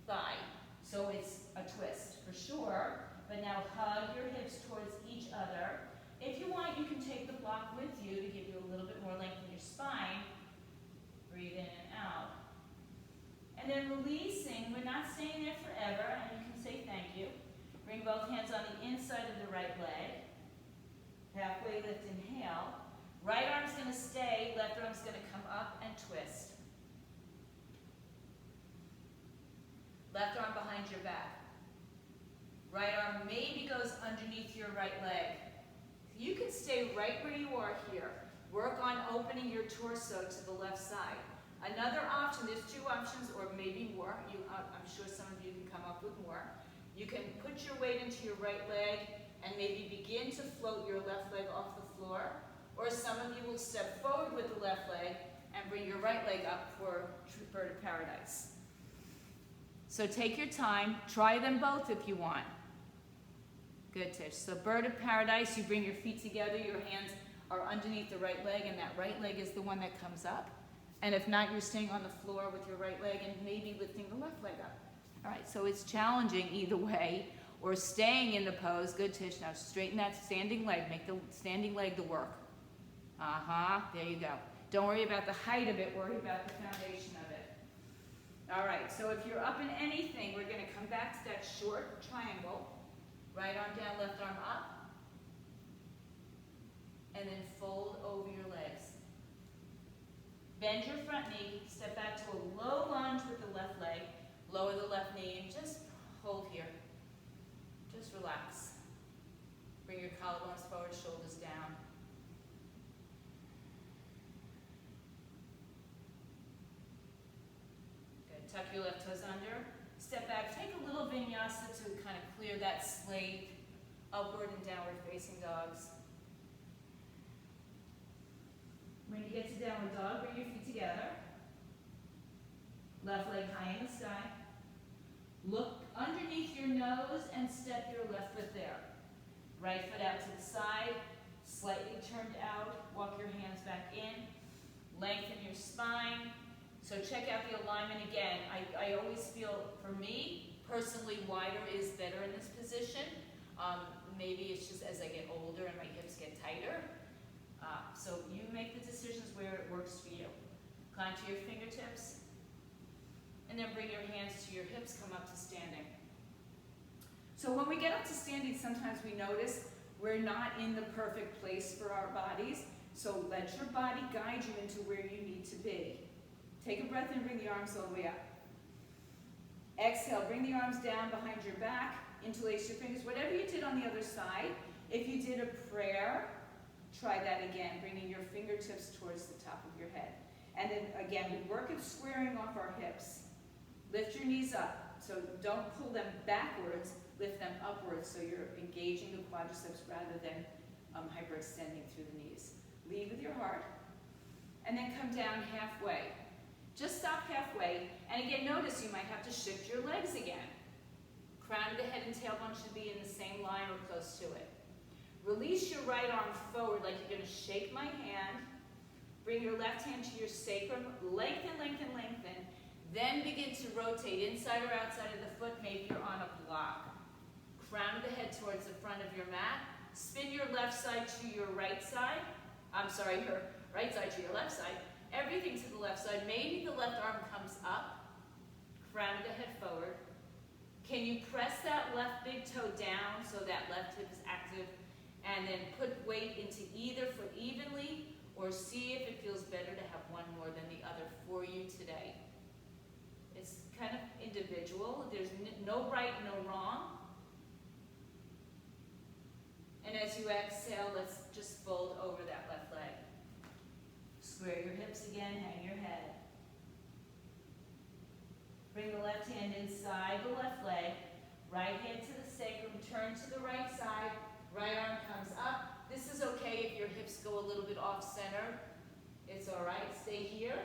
A: thigh. So it's a twist for sure, but now hug your hips towards each other. If you want, you can take the block with you to give you a little bit more length in your spine. Breathe in and out. And then releasing, we're not staying there forever, and you can say thank you. Bring both hands on the inside of the right leg. Halfway lift, inhale. Right arm's going to stay, left arm's going to come up and twist. Left arm behind your back. Right arm maybe goes underneath your right leg. You can stay right where you are here. Work on opening your torso to the left side. Another option, there's two options or maybe more. I'm sure some of you can come up with more. You can put your weight into your right leg and maybe begin to float your left leg off the floor. Or some of you will step forward with the left leg and bring your right leg up for bird of paradise. So take your time, try them both if you want. Good, Tish. So bird of paradise, you bring your feet together, your hands are underneath the right leg, and that right leg is the one that comes up. And if not, you're staying on the floor with your right leg and maybe lifting the left leg up. All right, so it's challenging either way, or staying in the pose. Good, Tish. Now straighten that standing leg, make the standing leg the work. There you go. Don't worry about the height of it, worry about the foundation of it. All right, so if you're up in anything, we're gonna come back to that short triangle. Right arm down, left arm up. And then fold over your legs. Bend your front knee, step back to a low lunge with the left leg. Lower the left knee and just hold here. Just relax. Bring your collarbones forward, shoulders down. Tuck your left toes under, step back, take a little vinyasa to kind of clear that slate, upward and downward facing dogs. When you get to downward dog, bring your feet together. Left leg high in the sky. Look underneath your nose and step your left foot there. Right foot out to the side, slightly turned out, walk your hands back in, lengthen your spine. So check out the alignment again. I always feel, for me, personally, wider is better in this position. Maybe it's just as I get older and my hips get tighter. So you make the decisions where it works for you. Climb to your fingertips. And then bring your hands to your hips, come up to standing. So when we get up to standing, sometimes we notice we're not in the perfect place for our bodies. So let your body guide you into where you need to be. Take a breath and bring the arms all the way up. Exhale, bring the arms down behind your back, interlace your fingers, whatever you did on the other side. If you did a prayer, try that again, bringing your fingertips towards the top of your head. And then again, we work at squaring off our hips. Lift your knees up, so don't pull them backwards, lift them upwards so you're engaging the quadriceps rather than hyperextending through the knees. Lead with your heart, and then come down halfway. Just stop halfway, and again, notice you might have to shift your legs again. Crown of the head and tailbone should be in the same line or close to it. Release your right arm forward like you're going to shake my hand. Bring your left hand to your sacrum, lengthen, lengthen, lengthen. Then begin to rotate inside or outside of the foot, maybe you're on a block. Crown of the head towards the front of your mat. Spin your left side to your right side. Your right side to your left side. Everything to the left side. Maybe the left arm comes up. Crown of the head forward. Can you press that left big toe down so that left hip is active? And then put weight into either foot evenly, or see if it feels better to have one more than the other for you today. It's kind of individual. There's no right, no wrong. And as you exhale, let's just fold over that left leg. Square your hips again, hang your head. Bring the left hand inside the left leg, right hand to the sacrum, turn to the right side, right arm comes up. This is okay if your hips go a little bit off center. It's all right, stay here.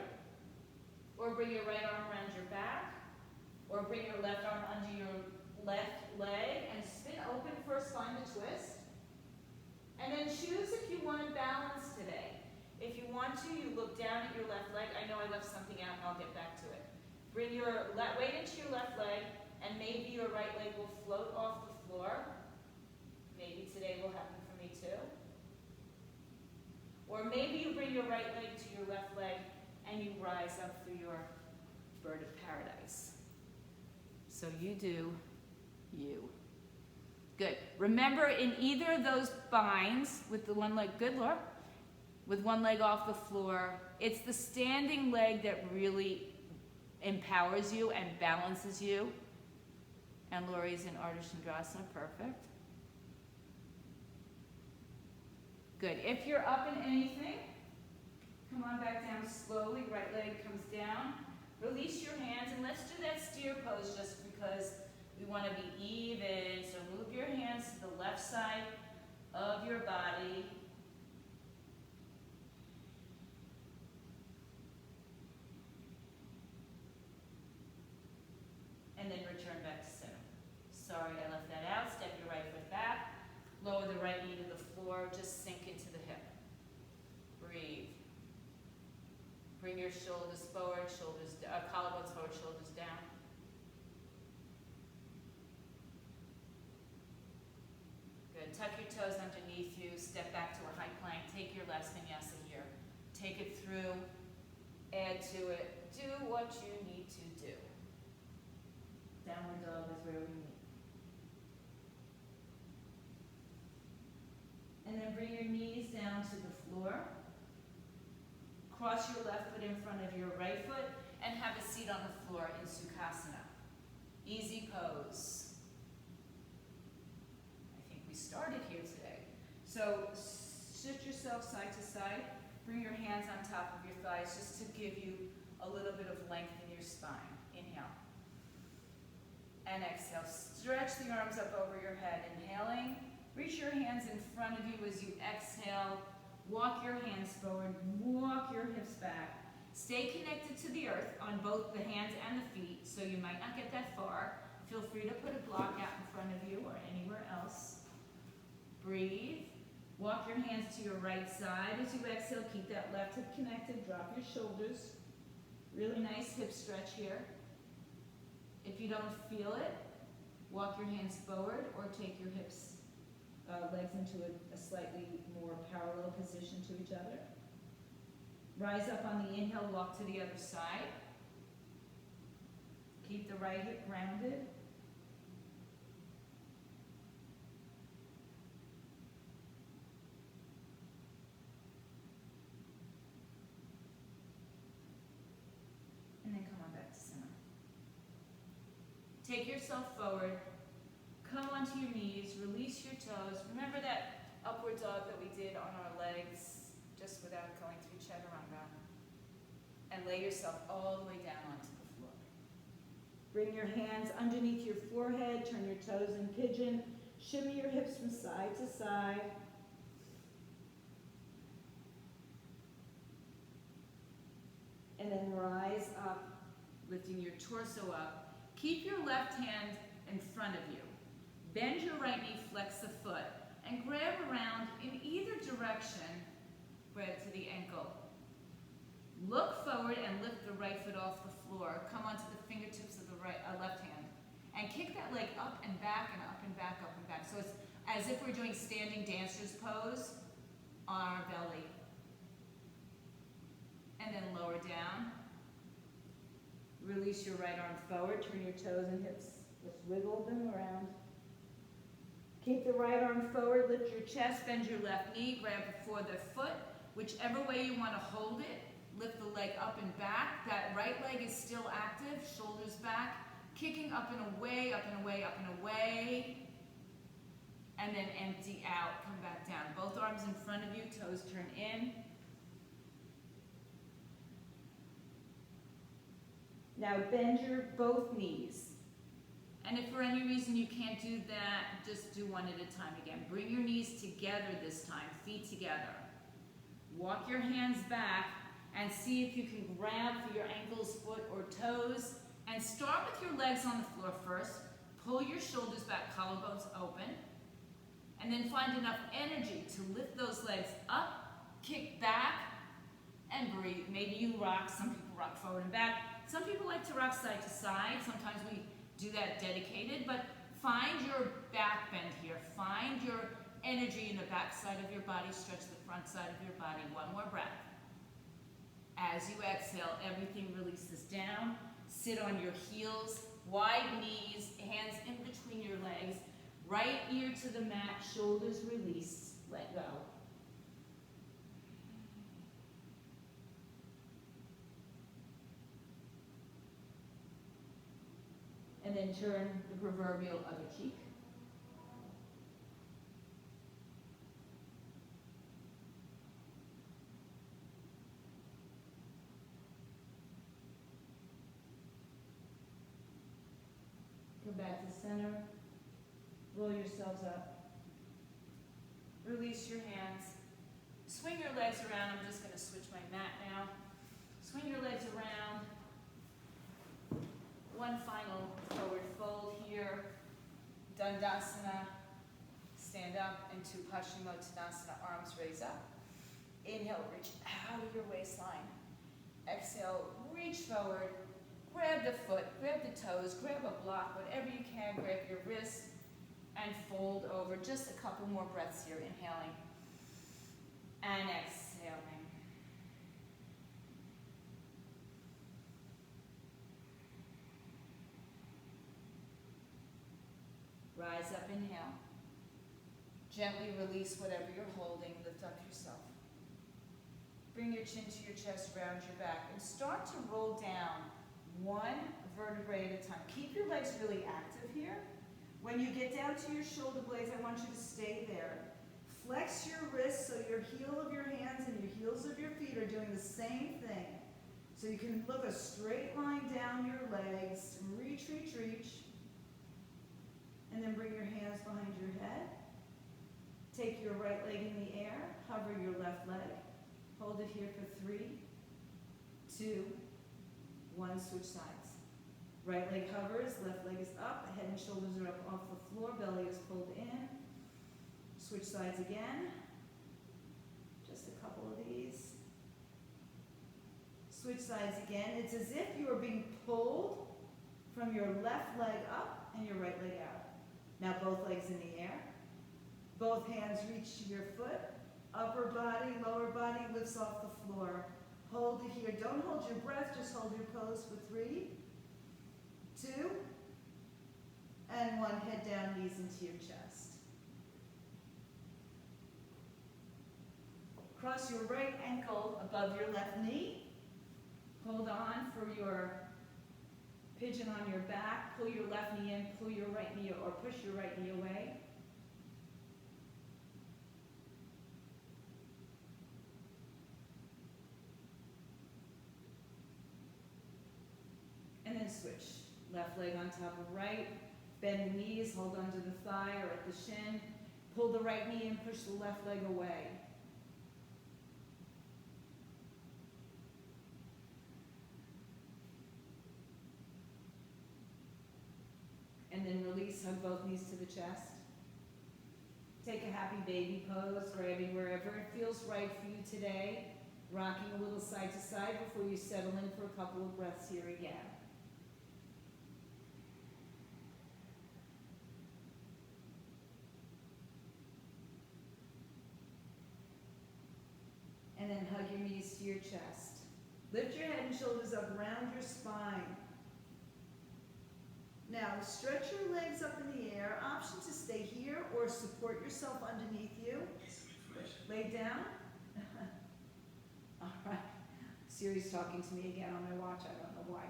A: Or bring your right arm around your back, or bring your left arm under your left leg and spin open first, find the twist. And then choose if you want to balance today. If you want to, you look down at your left leg. I know I left something out and I'll get back to it. Bring your weight into your left leg, and maybe your right leg will float off the floor. Maybe today will happen for me too. Or maybe you bring your right leg to your left leg and you rise up through your bird of paradise. So you do you. Good. Remember, in either of those binds with the one leg, good Laura, with one leg off the floor, it's the standing leg that really empowers you and balances you. And Lori's in Ardha Chandrasana, perfect. Good. If you're up in anything, come on back down slowly. Right leg comes down. Release your hands, and let's do that steer pose just because we want to be even. So move your hands to the left side of your body. And then return back to center. Sorry, I left that out. Step your right foot back. Lower the right knee to the floor. Just sink into the hip. Breathe. Bring your shoulders forward, collarbones forward, shoulders down. Good. Tuck your toes underneath you. Step back to a high plank. Take your last vinyasa here. Take it through. Add to it. Do what you need to do. Downward dog is where we meet. And then bring your knees down to the floor. Cross your left foot in front of your right foot and have a seat on the floor in Sukhasana. Easy pose. I think we started here today. So sit yourself side to side. Bring your hands on top of your thighs just to give you a little bit of length in your spine. Inhale. And exhale. Stretch the arms up over your head. Inhaling. Reach your hands in front of you as you exhale. Walk your hands forward, walk your hips back. Stay connected to the earth on both the hands and the feet, so you might not get that far. Feel free to put a block out in front of you or anywhere else. Breathe. Walk your hands to your right side. As you exhale, keep that left hip connected. Drop your shoulders. Really nice hip stretch here. If you don't feel it, walk your hands forward or take your hips legs into a slightly more parallel position to each other. Rise up on the inhale, walk to the other side. Keep the right hip grounded. And then come on back to center. Take yourself forward. Come onto your knees, release your toes. Remember that upward dog that we did on our legs, just without going through chaturanga. And lay yourself all the way down onto the floor. Bring your hands underneath your forehead, turn your toes in pigeon, shimmy your hips from side to side. And then rise up, lifting your torso up. Keep your left hand in front of you. Bend your right knee, flex the foot, and grab around in either direction, grab to the ankle. Look forward and lift the right foot off the floor. Come onto the fingertips of the left hand. And kick that leg up and back and up and back, up and back. So it's as if we're doing standing dancer's pose on our belly. And then lower down. Release your right arm forward, turn your toes and hips, just wiggle them around. Keep the right arm forward, lift your chest, bend your left knee, grab for the foot, whichever way you want to hold it. Lift the leg up and back. That right leg is still active, shoulders back, kicking up and away, up and away, up and away. And then empty out, come back down. Both arms in front of you, toes turn in. Now bend your both knees. And if for any reason you can't do that, just do one at a time again. Bring your knees together this time, feet together. Walk your hands back and see if you can grab for your ankles, foot, or toes. And start with your legs on the floor first. Pull your shoulders back, collarbones open. And then find enough energy to lift those legs up, kick back, and breathe. Maybe you rock. Some people rock forward and back. Some people like to rock side to side. Sometimes we do that dedicated, but find your back bend here. Find your energy in the back side of your body. Stretch the front side of your body. One more breath. As you exhale, everything releases down. Sit on your heels, wide knees, hands in between your legs. Right ear to the mat, shoulders release. Let go. And then turn the proverbial other cheek. Come back to center. Roll yourselves up. Release your hands. Swing your legs around. I'm just going to switch my mat now. Swing your legs around. One final forward fold here. Dandasana. Stand up into Paschimottanasana. Arms raise up. Inhale, reach out of your waistline. Exhale, reach forward. Grab the foot, grab the toes, grab a block, whatever you can. Grab your wrist and fold over. Just a couple more breaths here. Inhaling and exhaling. Rise up, inhale. Gently release whatever you're holding. Lift up yourself. Bring your chin to your chest, round your back, and start to roll down one vertebrae at a time. Keep your legs really active here. When you get down to your shoulder blades, I want you to stay there. Flex your wrists so your heel of your hands and your heels of your feet are doing the same thing. So you can look a straight line down your legs. Reach, reach, reach. And then bring your hands behind your head. Take your right leg in the air. Hover your left leg. Hold it here for 3, 2, 1. Switch sides. Right leg hovers, left leg is up, head and shoulders are up off the floor, belly is pulled in. Switch sides again. Just a couple of these. Switch sides again. It's as if you are being pulled from your left leg up and your right leg out. Now both legs in the air. Both hands reach to your foot. Upper body, lower body lifts off the floor. Hold it here. Don't hold your breath, just hold your pose for 3, 2, and 1. Head down, knees into your chest. Cross your right ankle above your left knee. Hold on for your pigeon on your back. Pull your left knee in, pull your right knee, or push your right knee away. And then switch. Left leg on top of right. Bend the knees, hold onto the thigh or at the shin. Pull the right knee and push the left leg away. And then release, hug both knees to the chest. Take a happy baby pose, grabbing wherever it feels right for you today. Rocking a little side to side before you settle in for a couple of breaths here again. And then hug your knees to your chest. Lift your head and shoulders up, round your spine. Now, stretch your legs up in the air. Option to stay here or support yourself underneath you. Lay down. All right. Siri's talking to me again on my watch. I don't know why.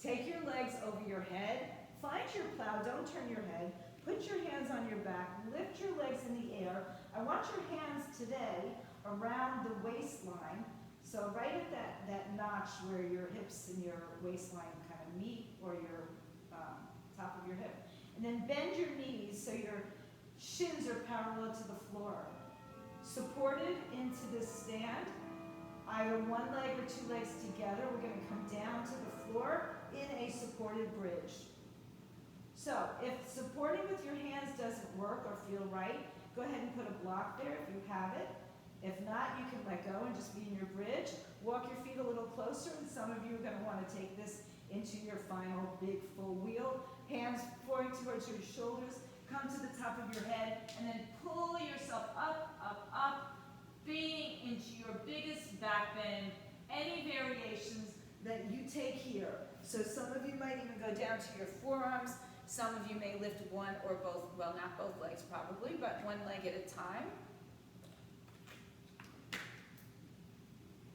A: Take your legs over your head. Find your plow. Don't turn your head. Put your hands on your back. Lift your legs in the air. I want your hands today around the waistline. So right at that notch where your hips and your waistline kind of knee or your top of your hip. And then bend your knees so your shins are parallel to the floor. Supported into this stand, either one leg or two legs together. We're going to come down to the floor in a supported bridge. So if supporting with your hands doesn't work or feel right, go ahead and put a block there if you have it. If not, you can let go and just be in your bridge. Walk your feet a little closer, and some of you are going to want to take this into your final big full wheel. Hands pointing towards your shoulders, come to the top of your head, and then pull yourself up, up, up, being into your biggest back bend. Any variations that you take here. So some of you might even go down to your forearms. Some of you may lift one or both, well, not both legs probably, but one leg at a time.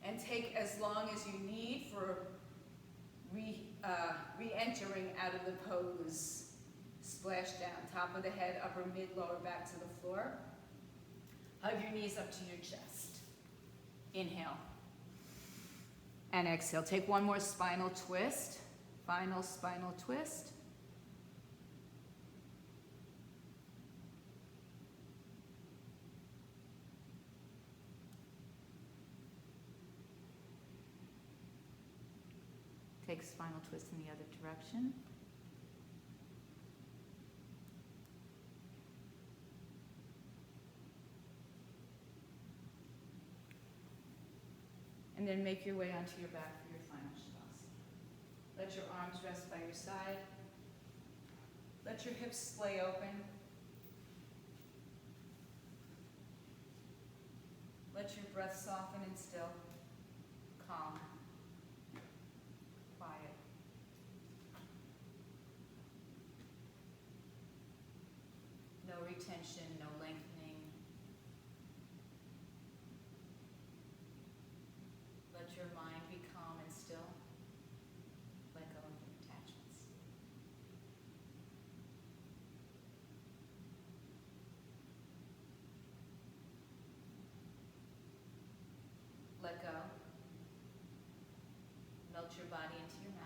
A: And take as long as you need for re-entering out of the pose. Splash down, top of the head, upper mid, lower back to the floor. Hug your knees up to your chest. Inhale. And exhale. Take one more spinal twist. Final spinal twist. Take spinal twist in the other direction. And then make your way onto your back for your final shavasana. Let your arms rest by your side. Let your hips splay open. Let your breath soften and still. Calm. Quiet. No retention, no lengthening. Let your mind be calm and still. Let go of your attachments. Let go. Melt your body into your mat.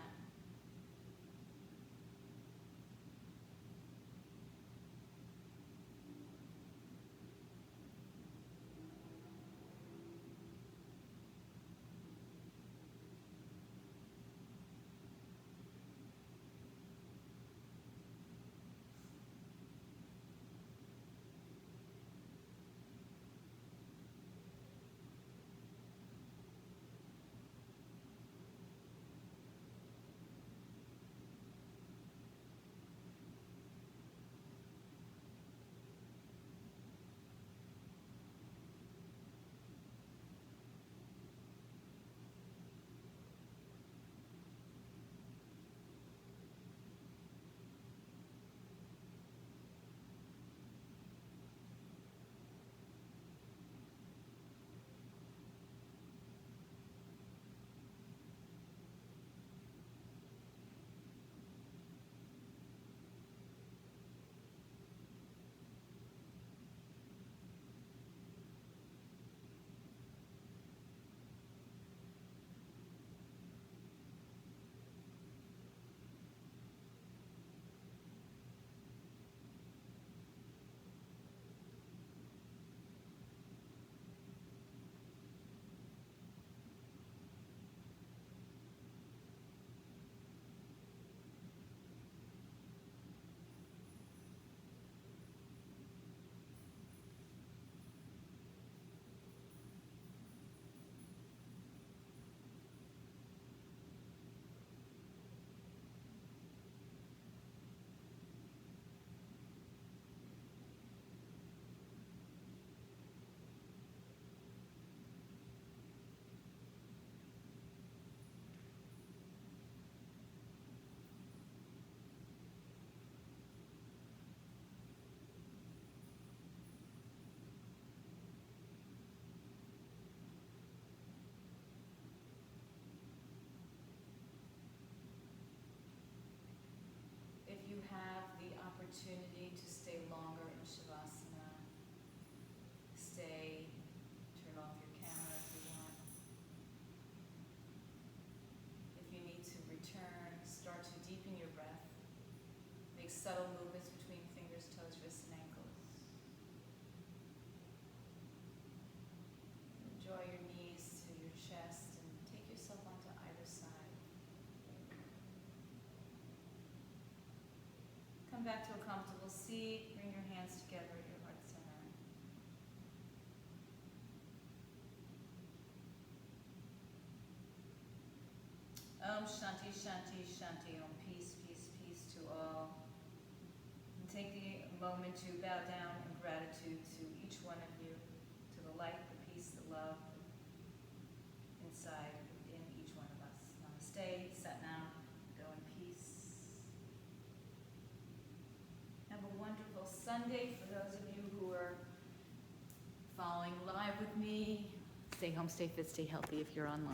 A: Opportunity to stay longer in Shavasana. Stay, turn off your camera if you want. If you need to return, start to subtle movements between fingers, toes, wrists, and ankles. Draw your knees to your chest and take yourself onto either side. Come back to a comfortable seat. Bring your hands together at your heart center. Om Shanti, Shanti, Shanti. Om peace, peace, peace to all. And take the moment to bow down in gratitude to each one of you, to the light, the peace, the love inside within each one of us. Namaste, Satnam, go in peace. Have a wonderful Sunday for those of you who are following live with me. Stay home, stay fit, stay healthy if you're online.